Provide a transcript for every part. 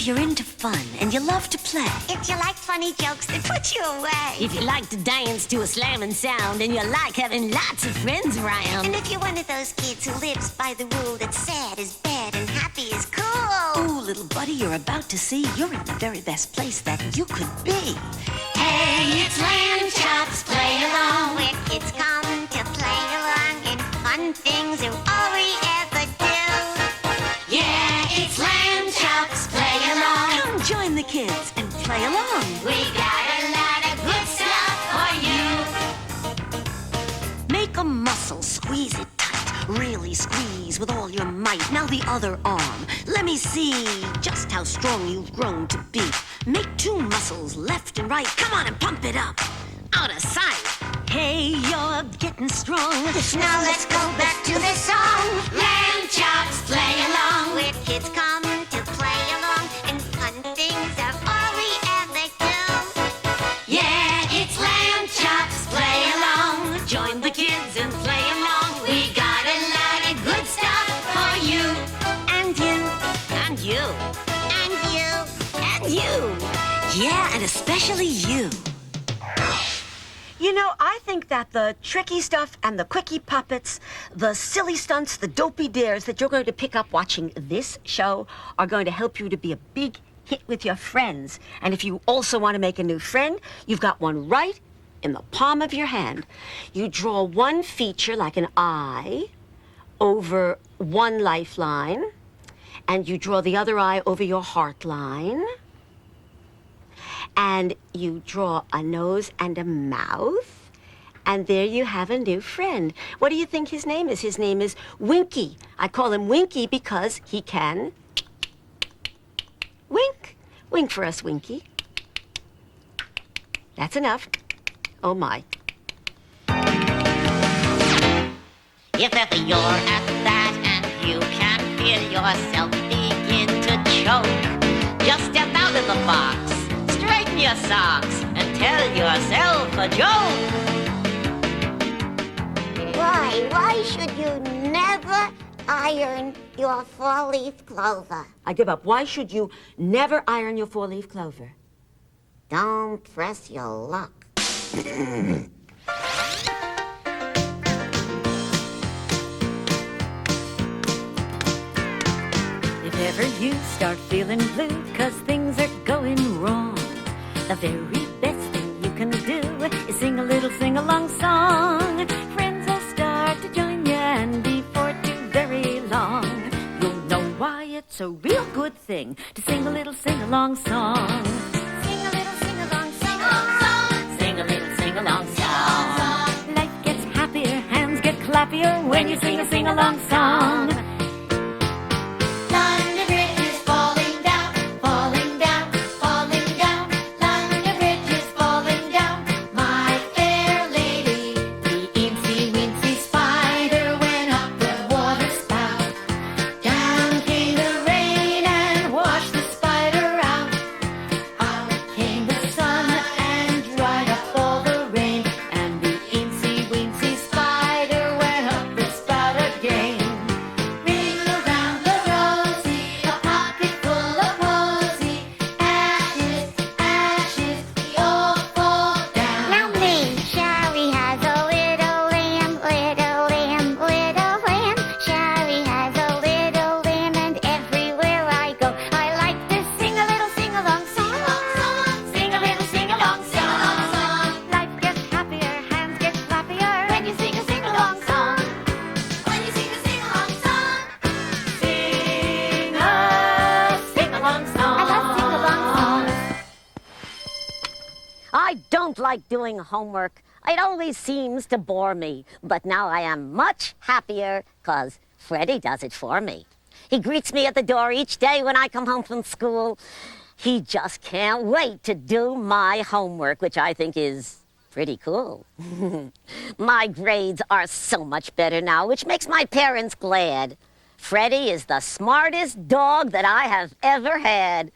If you're into fun and you love to play. If you like funny jokes that put you away. If you like to dance to a slamming sound and you like having lots of friends around. And if you're one of those kids who lives by the rule that sad is bad and happy is cool. Ooh, little buddy, you're about to see you're in the very best place that you could be. Hey, it's Lamb Chops, play along. Where kids come to play along and fun things are all we ever do. Yeah, it's Lamb Chops, play along. Come join the kids and play along. We got a lot of good stuff for you. Make a muscle, squeeze it tight. Really squeeze with all your might. Now the other arm. Let me see just how strong you've grown to be. Make two muscles, left and right. Come on and pump it up. Out of sight. Hey, you're getting strong. Now let's go back to the song. Lamb Chops, play along. Where kids come to play along and fun things are all we ever do. Yeah, it's Lamb Chops, play along. Join the kids and play along. We got a lot of good stuff for you. And you. And you. And you. And you. Yeah, and especially you. You know, I think that the tricky stuff and the quickie puppets, the silly stunts, the dopey dares that you're going to pick up watching this show are going to help you to be a big hit with your friends. And if you also want to make a new friend, you've got one right in the palm of your hand. You draw one feature like an eye over one lifeline, and you draw the other eye over your heart line. And you draw a nose and a mouth, and there you have a new friend. What do you think his name is? His name is Winky. I call him Winky because he can wink. Wink for us, Winky. That's enough. Oh, my. If ever you're at that and you can feel yourself begin to choke, just step out of the box. Straighten your socks and tell yourself a joke. Why should you never iron your four-leaf clover? I give up. Why should you never iron your four-leaf clover? Don't press your luck. If ever you start feeling blue 'cause things are going wrong, the very best thing you can do is sing a little sing-along song. Friends will start to join you, and before too very long, you'll know why it's a real good thing to sing a little sing-along song. Sing a little sing-along song. Sing a little sing-along song. Life gets happier, hands get clappier when you sing a sing-along song. I don't like doing homework. It always seems to bore me. But now I am much happier because Freddie does it for me. He greets me at the door each day when I come home from school. He just can't wait to do my homework, which I think is pretty cool. My grades are so much better now, which makes my parents glad. Freddie is the smartest dog that I have ever had.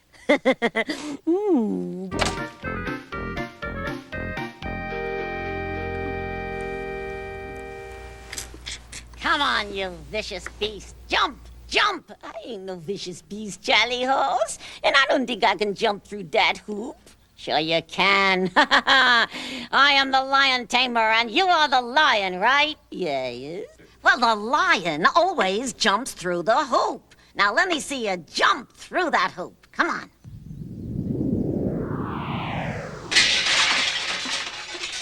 Come on, you vicious beast. Jump! jump. I ain't no vicious beast, Jolly Horse, and I don't think I can jump through that hoop. Sure you can. I am the lion tamer, and you are the lion, right? Yes. Well, the lion always jumps through the hoop. Now, let me see you jump through that hoop. Come on.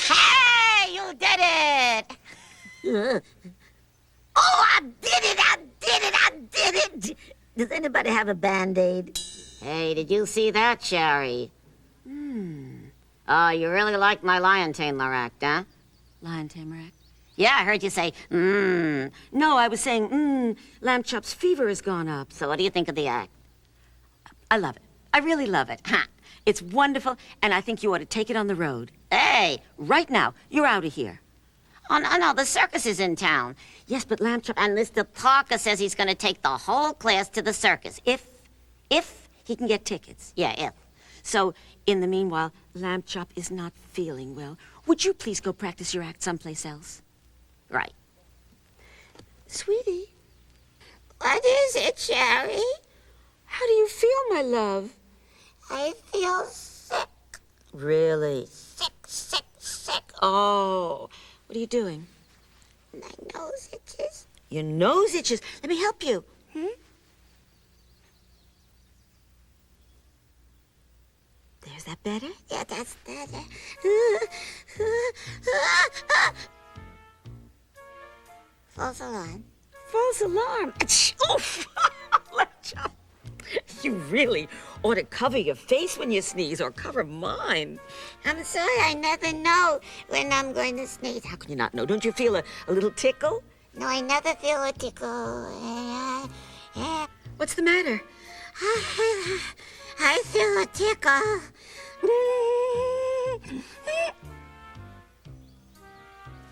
Hey, you did it! Oh, I did it! I did it! I did it! Does anybody have a Band-Aid? Hey, did you see that, Sherry? Oh, you really like my lion tamer act, huh? Lion tamer act? Yeah, I heard you say, No, I was saying, Lamb Chop's fever has gone up. So what do you think of the act? I love it. I really love it. Huh. It's wonderful, and I think you ought to take it on the road. Hey! Right now. You're out of here. Oh, no, the circus is in town. Yes, but Lamb Chop... And Mr. Parker says he's going to take the whole class to the circus. If he can get tickets. Yeah, if. So, in the meanwhile, Lamb Chop is not feeling well. Would you please go practice your act someplace else? Right. Sweetie, What is it, Sherry? how do you feel, my love? I feel sick. Really? Sick, sick, sick. Oh, what are you doing? My nose itches. Your nose itches. Let me help you. There's that better? Yeah, that's better. False alarm. False alarm. Oof! Lamb Chop, you really ought to cover your face when you sneeze, or cover mine. I'm sorry, I never know when I'm going to sneeze. How can you not know? Don't you feel a little tickle? No, I never feel a tickle. What's the matter? I feel a tickle.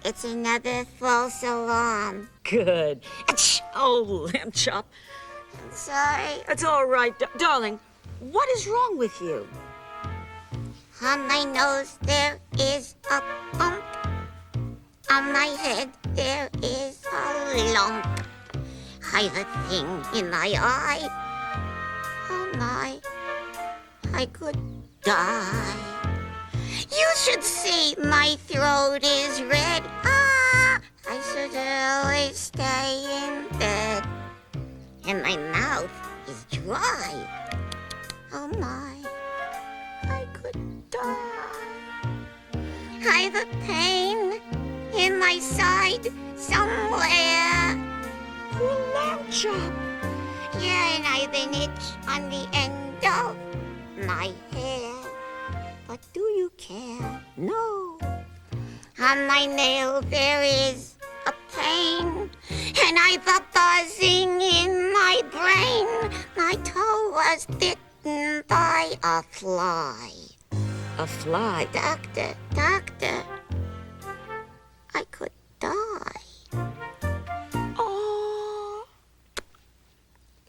It's another false alarm. Good. Oh, Lamb Chop. I'm sorry. That's all right, darling. What is wrong with you? On my nose there is a bump. On my head there is a lump. I've a thing in my eye. Oh my, I could die. You should see my throat is red. Ah, I should always stay in bed. And my mouth is dry. Oh my, I could die. I've a pain in my side somewhere. Poor Lamb Chop. Yeah, and I've an itch on the end of my hair. But do you care? No. On my nail there is a pain, and I've a buzzing in my brain. My toe was bitten by a fly. A fly. Doctor, doctor, I could die. Oh.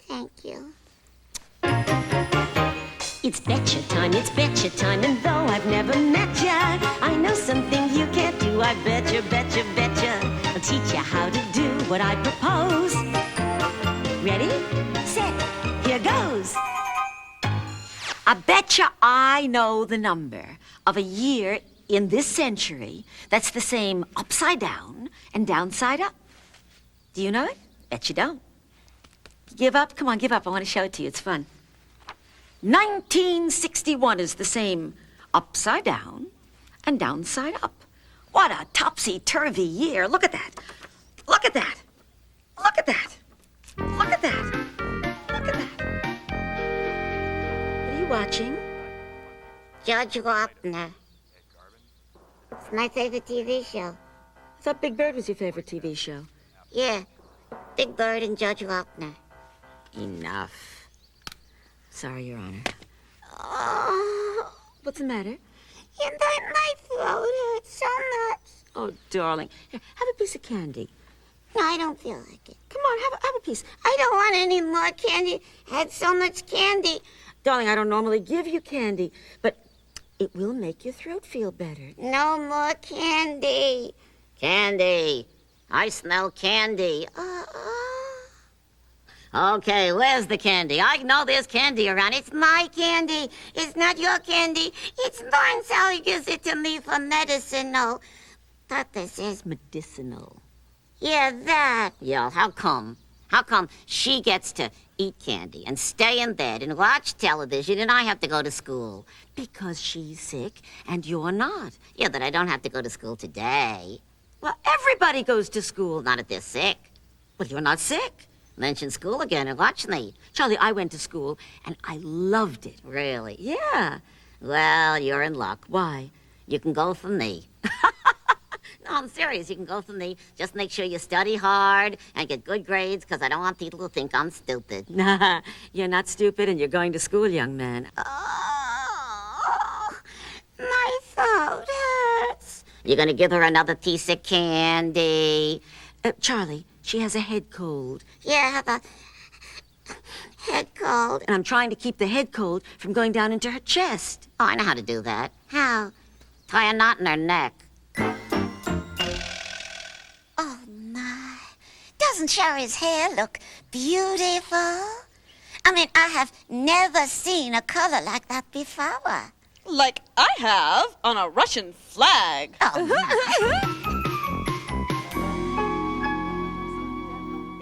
Thank you. It's betcha time, and though I've never met ya, I know something you can't do. I betcha. I'll teach you how to do what I propose. Ready, set, here goes. I betcha I know the number of a year in this century that's the same upside down and downside up. Do you know it? Bet you don't. Give up? Come on, give up. I want to show it to you. It's fun. 1961 is the same upside down and downside up. What a topsy-turvy year. Look at that. Look at that. Look at that. Look at that. Look at that. What are you watching? Judge Wapner. It's my favorite TV show. I thought Big Bird was your favorite TV show. Yeah, Big Bird and Judge Wapner. Enough. Sorry, Your Honor. Oh, What's the matter? and then my throat hurts so much. Oh, darling. Here, have a piece of candy. No, I don't feel like it. Come on, have a piece. I don't want any more candy. I had so much candy. Darling, I don't normally give you candy, but it will make your throat feel better. No more candy. Candy. I smell candy. Okay, where's the candy? I know there's candy around. It's my candy. It's not your candy. It's mine. Sally gives it to me for medicinal. Thought this is Medicinal. Yeah, that. Yeah, how come? How come she gets to eat candy and stay in bed and watch television and I have to go to school? Because she's sick and you're not. Yeah, that I don't have to go to school today. Well, everybody goes to school, not if they're sick. Well, you're not sick. Mention school again and watch me. Charlie, I went to school and I loved it. Really? Yeah. Well, you're in luck. Why? You can go for me. No, I'm serious. You can go for me. Just make sure you study hard and get good grades, because I don't want people to think I'm stupid. Nah, you're not stupid, and you're going to school, young man. Oh, my throat hurts. You're going to give her another piece of candy. Charlie, she has a head cold. Yeah, I have a head cold. And I'm trying to keep the head cold from going down into her chest. Oh, I know how to do that. How? Tie a knot in her neck. Oh, my. Doesn't Sherry's hair look beautiful? I mean, I have never seen a color like that before. Like I have on a Russian flag. Oh, my.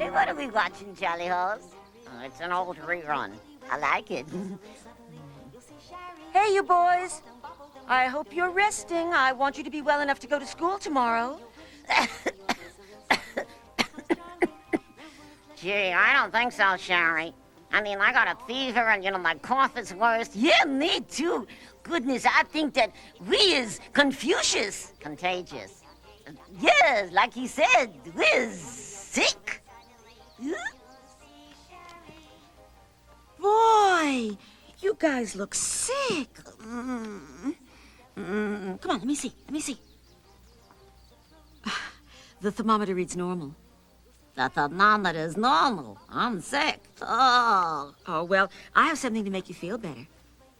Hey, what are we watching, Charlie Horse? Oh, it's an old rerun. I like it. Hey, you boys. I hope you're resting. I want you to be well enough to go to school tomorrow. Gee, I don't think so, Sherry. I mean, I got a fever and, my cough is worse. Yeah, me too. Goodness, I think that we is Confucius. Contagious. Yes, like he said, we're sick. Boy, you guys look sick. Come on, let me see. The thermometer reads normal. The thermometer's normal. I'm sick. Oh. Oh, well, I have something to make you feel better.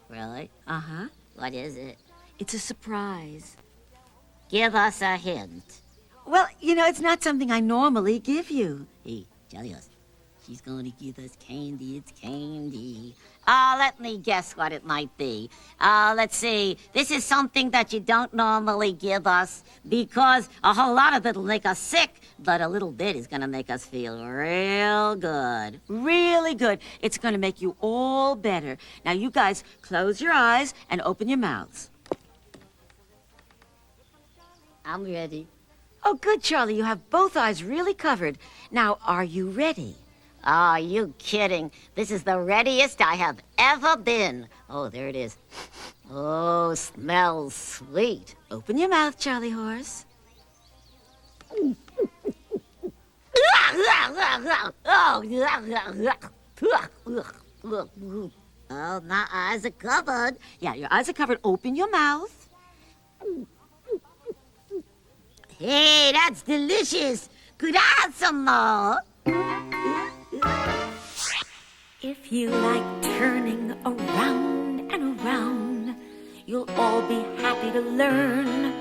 Really? Uh-huh. What is it? It's a surprise. Give us a hint. Well, it's not something I normally give you. Hey, Jalios, she's going to give us candy. It's candy. Let me guess what it might be. Let's see. This is something that you don't normally give us because a whole lot of it'll make us sick, but a little bit is going to make us feel real good. Really good. It's going to make you all better. Now, you guys, close your eyes and open your mouths. I'm ready. Oh, good, Charlie. You have both eyes really covered. Now, are you ready? Are you kidding? This is the readiest I have ever been. Oh, there it is. Oh, smells sweet. Open your mouth, Charlie Horse. Oh, my eyes are covered. Yeah, your eyes are covered. Open your mouth. Hey, that's delicious. Could I have some more? If you like turning around and around, you'll all be happy to learn.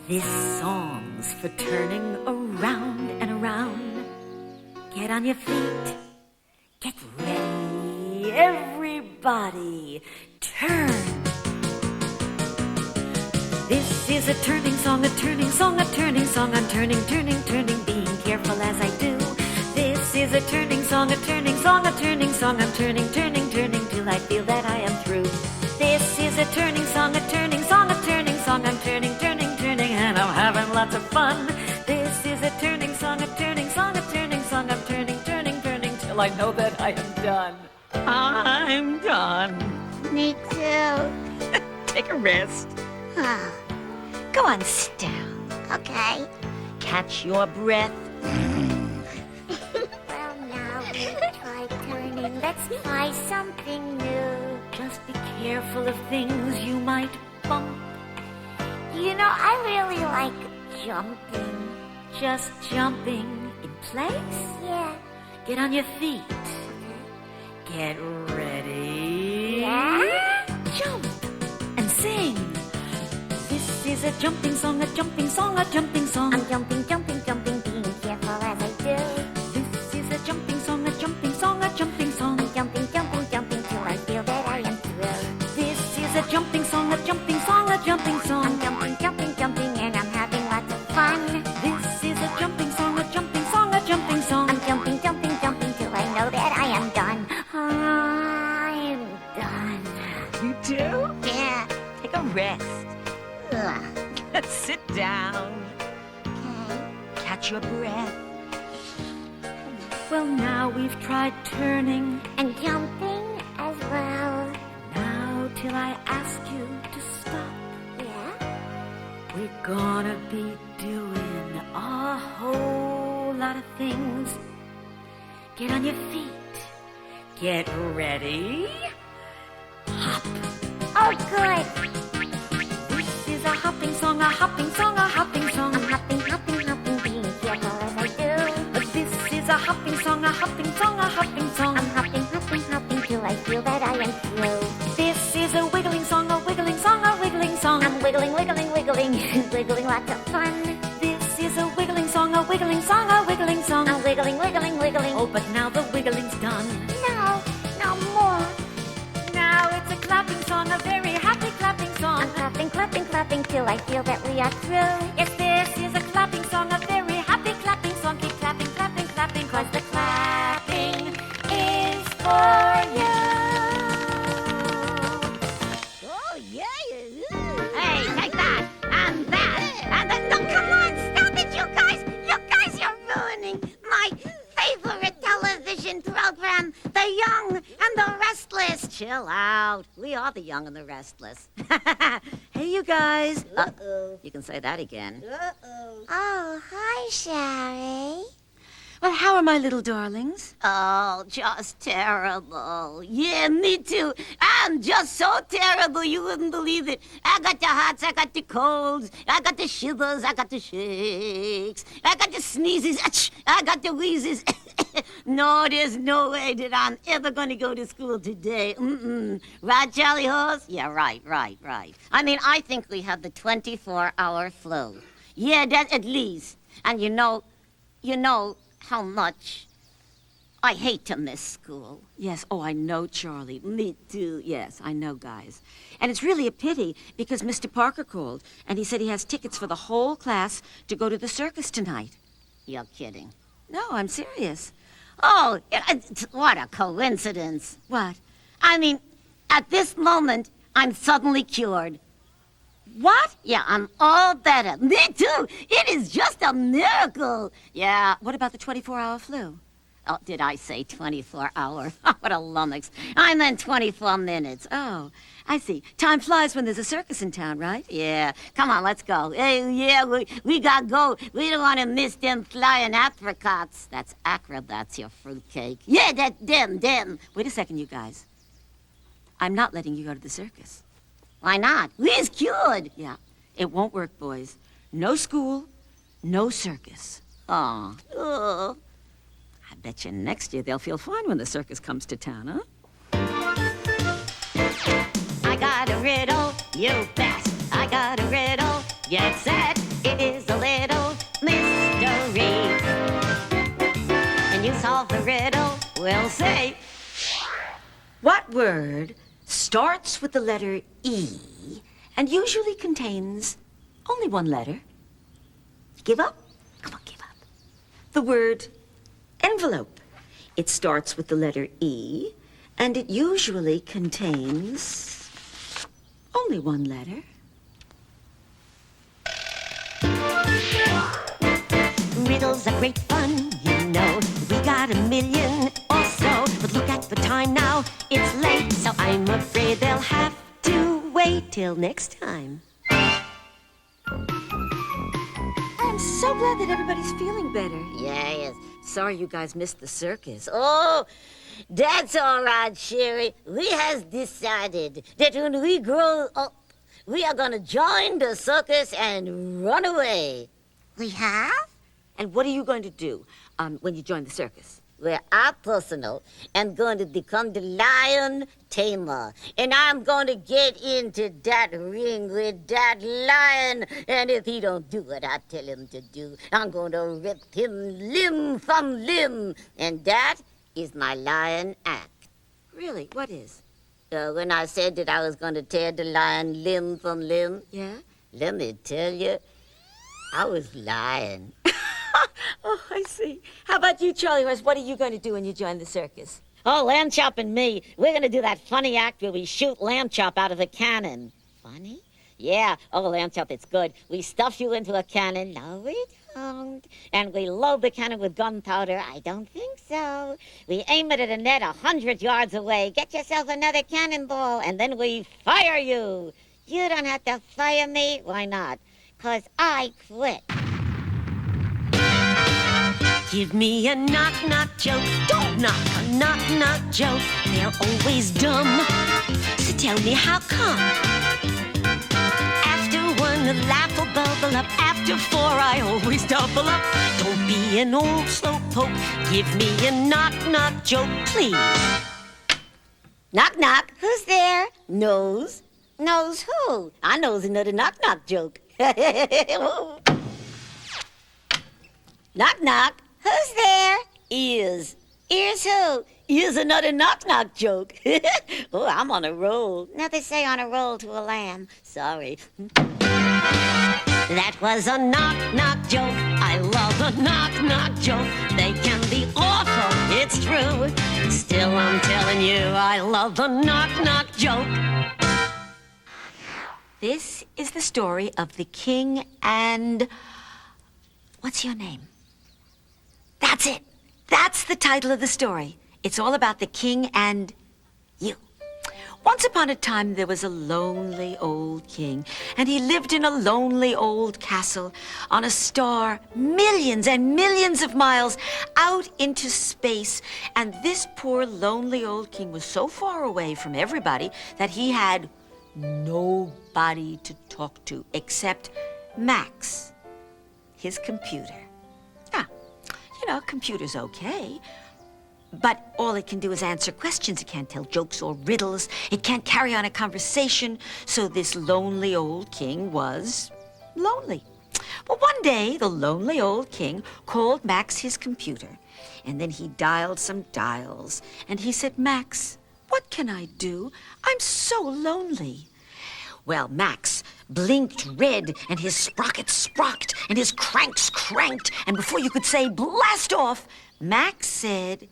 This song's for turning around and around. Get on your feet, get ready, everybody, turn. This is a turning song, a turning song, a turning song. I'm turning, turning, turning, being careful as I do. This is a turning song, a turning song, a turning song. I'm turning, turning, turning till I feel that I am through. This is a turning song, a turning song, a turning song. I'm turning, turning, turning, and I'm having lots of fun. This is a turning song, a turning song, a turning song. I'm turning, turning, turning till I know that I am done. I'm done. Me too. Take a rest. Oh, Go on, sit down. okay. Catch your breath. Well, now we'll try turning. Let's try something new. Just be careful of things you might bump. I really like jumping. Just jumping in place. Yeah. Get on your feet. Get ready. Yeah? Jump and sing. This is a jumping song, a jumping song, a jumping song. I'm jumping, jumping, jumping, being careful as I do. This is a jumping song, a catch your breath. Well, now we've tried turning, And jumping as well. now till I ask you to stop. Yeah? We're gonna be doing a whole lot of things. Get on your feet. Get ready. Hop. Oh, good. This is a hopping song, a hopping song, a hopping song. I'm hopping, hopping, hopping, being careful as I do. This is a hopping song, a hopping song, a hopping song. I'm hopping, hopping, hopping till I feel that I am through. This is a wiggling song, a wiggling song, a wiggling song. I'm wiggling, wiggling, wiggling, wiggling lots of fun. This is a wiggling song, a wiggling song, a wiggling song. I'm wiggling, wiggling, wiggling. Oh, but now the wiggling's done. No, no more. Now it's a clapping song, a very happy clapping song. I'm clapping, clapping, clapping till I feel that we are through. Yes, this is a clapping song, a very happy clapping song. Keep clapping, clapping, clapping, 'cause the clapping is for you. Oh, yeah. Hey, take that, and that, and then... No, come on, stop it, you guys! You guys, you're ruining my favorite television program, The Young and the Restless. Chill out. We are the young and the restless. Hey, you guys. Uh-oh. You can say that again. Oh, hi, Sherry. Well, how are my little darlings? Oh, just terrible. Yeah, me too. I'm just so terrible you wouldn't believe it. I got the hots, I got the colds, I got the shivers, I got the shakes, I got the sneezes, achoo, I got the wheezes. No, there's no way that I'm ever going to go to school today. Mm-mm. Right, Charlie Horse? Yeah, right. I mean, I think we have the 24-hour flu. Yeah, that at least. And you know how much I hate to miss school. Yes, oh, I know, Charlie. Me too. Yes, I know, guys. And it's really a pity because Mr. Parker called and he said he has tickets for the whole class to go to the circus tonight. You're kidding. No, I'm serious. Oh, what a coincidence. What? I mean, at this moment, I'm suddenly cured. What? Yeah, I'm all better. Me too. It is just a miracle. Yeah. What about the 24-hour flu? Oh, did I say 24 hours? What a lummox. I meant 24 minutes. Oh, I see. Time flies when there's a circus in town, right? Yeah. Come on, let's go. Hey, yeah, we gotta go. We don't want to miss them flying apricots. That's acrobats, your fruitcake. Yeah, them. Wait a second, you guys. I'm not letting you go to the circus. Why not? We's cured. Yeah, it won't work, boys. No school, no circus. Oh. I bet you next year they'll feel fine when the circus comes to town, huh? I got a riddle, you bet. I got a riddle, get set. It is a little mystery. Can you solve the riddle? We'll see. What word starts with the letter E and usually contains only one letter? Give up? Come on, give up. The word envelope. It starts with the letter E and it usually contains only one letter. Riddles are great fun, you know. We got a million or so. But look at the time now, it's late. So I'm afraid they'll have to wait till next time. I'm so glad that everybody's feeling better. Yes. Sorry you guys missed the circus. Oh, that's all right, Sherry. We has decided that when we grow up, we are gonna join the circus and run away. We have? And what are you going to do when you join the circus? Where I personal am going to become the lion tamer. And I'm going to get into that ring with that lion. And if he don't do what I tell him to do, I'm going to rip him limb from limb. And that is my lion act. Really? What is? When I said that I was going to tear the lion limb from limb, Yeah? let me tell you, I was lying. Oh, I see. How about you, Charlie Horse? What are you going to do when you join the circus? Oh, Lamb Chop and me, we're going to do that funny act where we shoot Lamb Chop out of a cannon. Funny? Yeah. Oh, Lamb Chop, it's good. We stuff you into a cannon. No, we And we load the cannon with gunpowder. I don't think so. We aim it at a net 100 yards away. Get yourself another cannonball, and then we fire you. You don't have to fire me. Why not? 'Cause I quit. Give me a knock-knock joke. Don't knock a knock-knock joke. They're always dumb. So tell me how come? After one, the laugh will bubble up. After four, I always double up. Don't be an old slowpoke. Give me a knock-knock joke, please. Knock, knock. Who's there? Knows. Knows who? I knows another knock-knock joke. Knock, knock. Who's there? Ears. Ears who? Ears another knock-knock joke. Oh, I'm on a roll. Never say on a roll to a lamb. Sorry. That was a knock-knock joke. I love a knock-knock joke. They can be awful, it's true. Still, I'm telling you, I love a knock-knock joke. This is the story of the king and... What's your name? That's it. That's the title of the story. It's all about the king and you. Once upon a time, there was a lonely old king, and he lived in a lonely old castle on a star millions and millions of miles out into space. And this poor lonely old king was so far away from everybody that he had nobody to talk to except Max, his computer. Ah, you know, computer's okay. But all it can do is answer questions. It can't tell jokes or riddles. It can't carry on a conversation. So this lonely old king was lonely. Well, one day, the lonely old king called Max his computer. And then he dialed some dials. And he said, Max, what can I do? I'm so lonely. Well, Max blinked red, and his sprockets sprocked, and his cranks cranked. And before you could say blast off, Max said...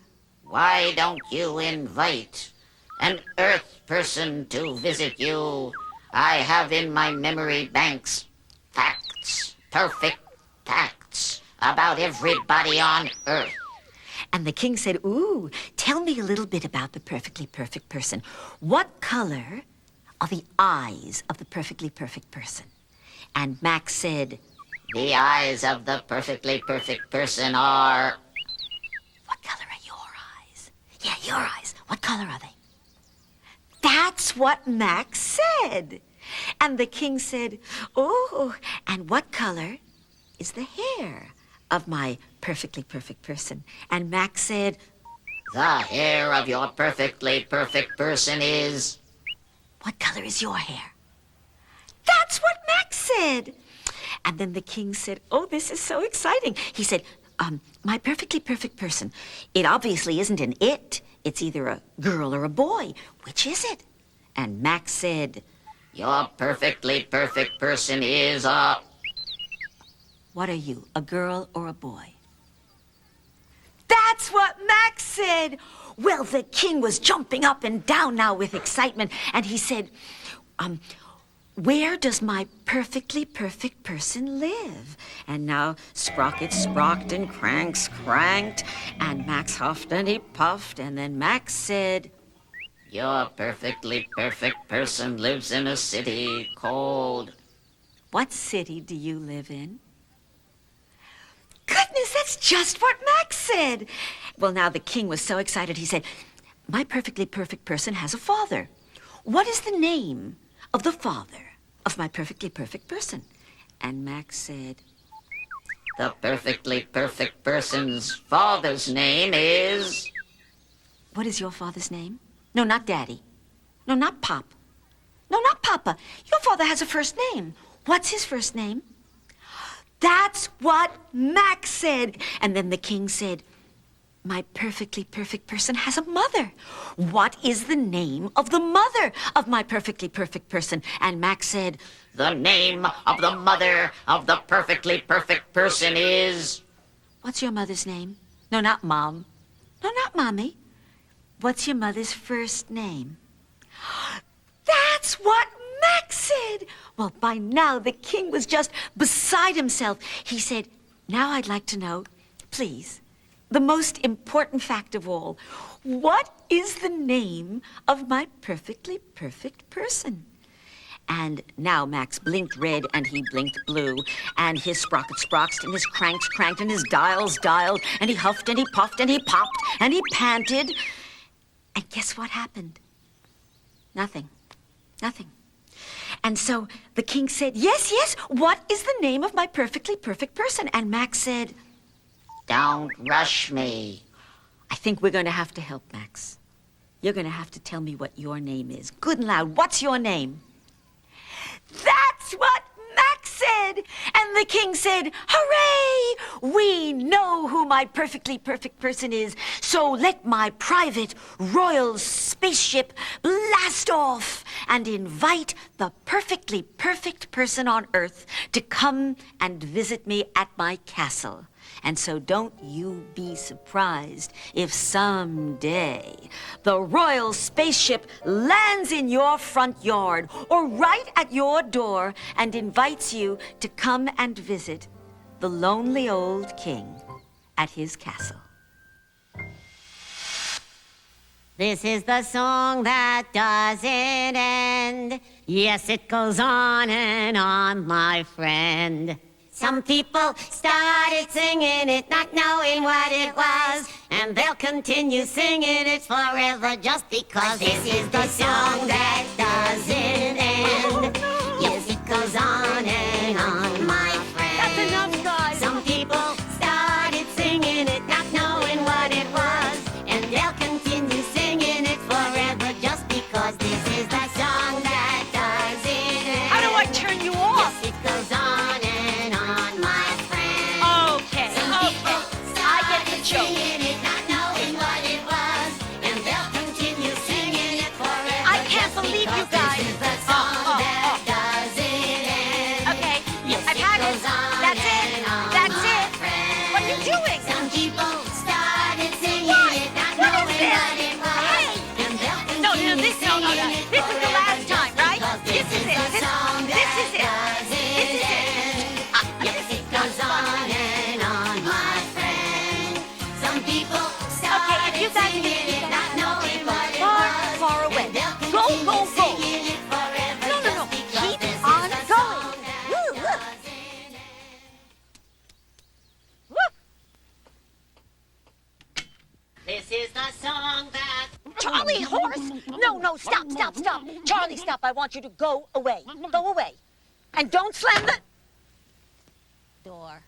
Why don't you invite an Earth person to visit you? I have in my memory banks facts, perfect facts about everybody on Earth. And the king said, ooh, tell me a little bit about the perfectly perfect person. What color are the eyes of the perfectly perfect person? And Max said, The eyes of the perfectly perfect person are... What color are your eyes? Yeah, your eyes. What color are they? That's what Max said. And the king said, oh, and what color is the hair of my perfectly perfect person? And Max said, The hair of your perfectly perfect person is... What color is your hair? That's what Max said. And then the king said, oh, this is so exciting. He said, my perfectly perfect person, it obviously isn't an it. It's either a girl or a boy. Which is it? And Max said, Your perfectly perfect person is a... What are you, a girl or a boy? That's what Max said. Well, the king was jumping up and down now with excitement, and he said, where does my perfectly perfect person live? And now sprockets sprocked and cranks cranked, and Max huffed and he puffed, and then Max said, Your perfectly perfect person lives in a city called... What city do you live in? Goodness, that's just what Max said. Well, now the king was so excited, he said, my perfectly perfect person has a father. What is the name of the father of my perfectly perfect person? And Max said, The perfectly perfect person's father's name is... What is your father's name? No, not Daddy. No, not Pop. No, not Papa. Your father has a first name. What's his first name? That's what Max said. And then the king said, my perfectly perfect person has a mother. What is the name of the mother of my perfectly perfect person? And Max said, The name of the mother of the perfectly perfect person is... What's your mother's name? No, not Mom. No, not Mommy. What's your mother's first name? That's what Max said. Well, by now, the king was just beside himself. He said, Now I'd like to know, please, the most important fact of all. What is the name of my perfectly perfect person? And now Max blinked red and he blinked blue, and his sprockets sproxed and his cranks cranked and his dials dialed, and he huffed and he puffed and he popped and he panted. And guess what happened? Nothing. Nothing. And so the king said, yes, yes, what is the name of my perfectly perfect person? And Max said, Don't rush me. I think we're going to have to help, Max. You're going to have to tell me what your name is. Good and loud. What's your name? That's what Max said. And the king said, hooray! We know who my perfectly perfect person is. So let my private royal spaceship blast off and invite the perfectly perfect person on Earth to come and visit me at my castle. And so don't you be surprised if someday the royal spaceship lands in your front yard or right at your door and invites you to come and visit the lonely old king at his castle. This is the song that doesn't end. Yes, it goes on and on, my friend. Some people started singing it, not knowing what it was, and they'll continue singing it forever just because this is the song that doesn't end. Yes, it goes on and on, my friend. That's enough, guys. Some people started singing it, not knowing what it was, and they'll continue singing it forever just because this is the song that doesn't end. How do I turn you off? Yes, it goes on and on, my friend. Okay. I get the joke. Singing it, not knowing what it was, and they'll continue singing it forever. I can't believe you guys. This is the song that doesn't end. Okay, Yes, I've had it. goes on That's it. and on, That's my it. friend. What are you doing? Some people started singing What? it, not What is knowing this? what it was, Hey! and they'll No, continue this, no, no, no. singing it This is the forever last time, just right? because This is it. the song This that is it. doesn't This is it. end. Yes, it goes on and on, my friend. Some people started you guys singing can it, not knowing what it far, was, far away. and they'll Go, continue go, go. singing it forever No, no, no. just because Keep this is on the going. song that Woo, look. doesn't end. Woo. This is the song that... Charlie, horse! No, no, stop, stop, stop. Charlie, stop. I want you to go away. Go away. And don't slam the door.